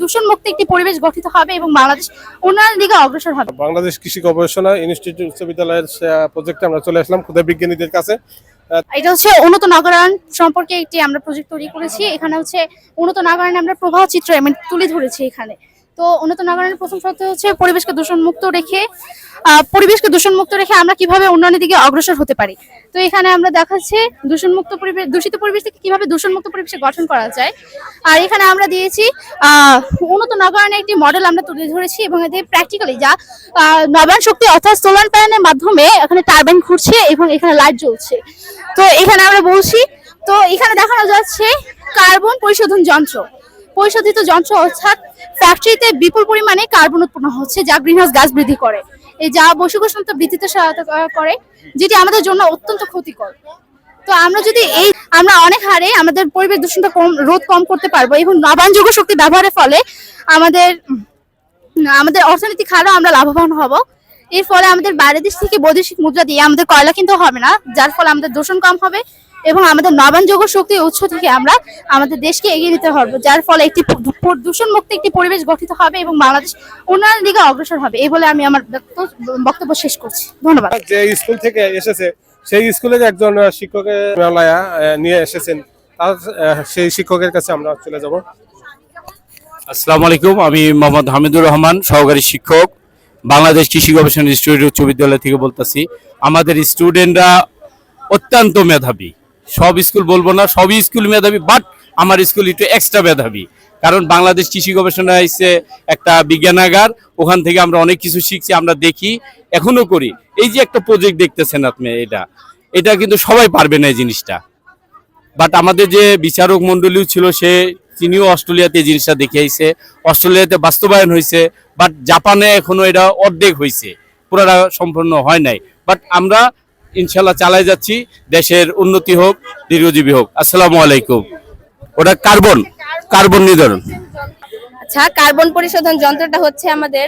দূষণ মুক্ত একটি পরিবেশ গঠিত হবে এবং বাংলাদেশ উন্নয়নের দিকে অগ্রসর হবে। বাংলাদেশ কৃষি গবেষণা ইনস্টিটিউট বিশ্ববিদ্যালয়ের প্রজেক্টে আমরা চলে আসলাম ক্ষুদে বিজ্ঞানীদের কাছে। এটা হচ্ছে উন্নত নগরায়ন সম্পর্কে একটি আমরা প্রজেক্ট তৈরি করেছি। এখানে হচ্ছে উন্নত নগরায়নে আমরা প্রবাহ চিত্র তুলে ধরেছি এখানে। তো উন্নত নগরায়নের প্রথম শর্ত হচ্ছে পরিবেশকে দূষণমুক্ত রেখে আমরা কিভাবে উন্নয়নের দিকে অগ্রসর হতে পারি। তো এখানে আমরা দেখাচ্ছি দূষিত পরিবেশ থেকে কিভাবে দূষণমুক্ত পরিবেশে গঠন করা যায়। আর এখানে আমরা দিয়েছি উন্নত নগরায়নের একটি মডেল আমরা তুলে ধরেছি এবং এতে প্র্যাকটিক্যালি যা নবায়ন শক্তি অর্থাৎ সোলার প্যানেলের মাধ্যমে এখানে টারবাইন ঘুরছে এবং এখানে লাইট জ্বলছে। তো এখানে আমরা বলছি, তো এখানে দেখানো যাচ্ছে কার্বন পরিশোধিত যন্ত্র অর্থাৎ ফ্যাক্টরিতে বিপুল পরিমাণে কার্বন উৎপন্ন হচ্ছে যা গ্রিনহাউস গ্যাস বৃদ্ধি করে, যা বৈশ্বিক উষ্ণতা বৃদ্ধিতে সহায়তা করে, যেটি আমাদের জন্য অত্যন্ত ক্ষতিকর। তো আমরা অনেক হারে আমাদের পরিবেশ দূষণটা রোধ করতে পারবো এবং নবায়নযোগ্য শক্তি ব্যবহারের ফলে আমাদের অর্থনৈতিক হারও আমরা লাভবান হব। এর ফলে আমাদের বাইরের দেশ থেকে বৈদেশিক মুদ্রা দিয়ে আমাদের কয়লা কিনতে হবে না, যার ফলে আমাদের দূষণ কম হবে এবং আমাদের নবায়নযোগ্য শক্তির উৎস থেকে আমরা আমাদের দেশকে এগিয়ে নিতে হবে, যার ফলে একটি দূষণ মুক্ত একটি পরিবেশ গঠিত হবে এবং বাংলাদেশ উন্নয়নের দিকে অগ্রসর হবে। এই বলে আমি আমার বক্তব্য শেষ করছি। ধন্যবাদ। যে স্কুল থেকে এসেছে সেই স্কুলের একজন শিক্ষকের নিয়ে এসেছেন, তার সেই শিক্ষকের কাছে আমরা চলে যাব। আসসালামু আলাইকুম, আমি মোহাম্মদ হামিদুর রহমান, সহকারী শিক্ষক, বাংলাদেশ কৃষি গবেষণা ইনস্টিটিউট উচ্চ বিদ্যালয় থেকে বলতেছি। আমাদের স্টুডেন্টরা অত্যন্ত মেধাবী, সব স্কুল বলবো না, সবই স্কুল মেধাবী, বাট আমার স্কুল একটু এক্সট্রা মেধাবী, কারণ বাংলাদেশ কৃষি গবেষণা হচ্ছে একটা বিজ্ঞানাগার, ওখান থেকে আমরা অনেক কিছু শিখছি, আমরা দেখি, এখনো করি। এই যে একটা প্রজেক্ট দেখতেছেন আপনি, এটা কিন্তু সবাই পারবে না এই জিনিসটা, বাট আমাদের যে বিচারক মন্ডলীও ছিল তিনিও অস্ট্রেলিয়াতে এই জিনিসটা দেখে আইছে, অস্ট্রেলিয়াতে বাস্তবায়ন হয়েছে, বাট জাপানে এখনো এটা অর্ধেক হয়েছে, পুরোটা সম্পূর্ণ হয় নাই। বাট আমরা ইনশাল্লাহ চালাই যাচ্ছি, দেশের উন্নতি হোক, দীর্ঘজীবী হোক। আসসালামু আলাইকুম। ওটা কার্বন নির্ধারণ। আচ্ছা, কার্বন পরিশোধন যন্ত্রটা হচ্ছে আমাদের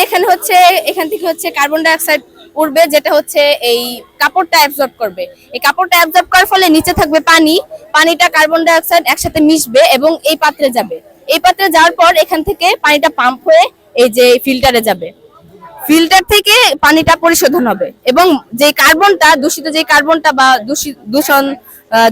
এখান থেকে হচ্ছে কার্বন ডাই অক্সাইড উঠবে, যেটা হচ্ছে এই কাপড়টা অ্যাবজর্ব করবে। এই কাপড়টা অ্যাবজর্ব করার ফলে নিচে থাকবে পানিটা কার্বন ডাই অক্সাইড একসাথে মিশবে এবং এই পাত্রে যাবে। এই পাত্রে যাওয়ার পর এখান থেকে পানিটা পাম্প হয়ে এই যে ফিল্টারে যাবে। ফিল্টার থেকে পানিটা পরিশোধন হবে এবং যে কার্বনটা বা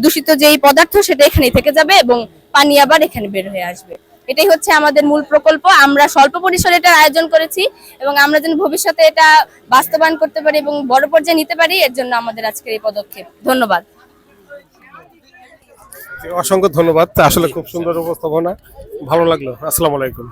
দূষিত যেই পদার্থ সেটা এখানে থেকে যাবে এবং পানি আবার এখানে বের হয়ে আসবে। এটাই হচ্ছে আমাদের মূল প্রকল্প। আমরা স্বল্প পরিসরে এটার আয়োজন করেছি এবং আমরা যেন ভবিষ্যতে এটা বাস্তবায়ন করতে পারি এবং বড় পর্যায়ে নিতে পারি, এর জন্য আমাদের আজকের এই পদক্ষেপ। ধন্যবাদ। অসংখ্য ধন্যবাদ, আসলে খুব সুন্দর উপস্থাপনা, ভালো লাগলো। আসসালামু আলাইকুম।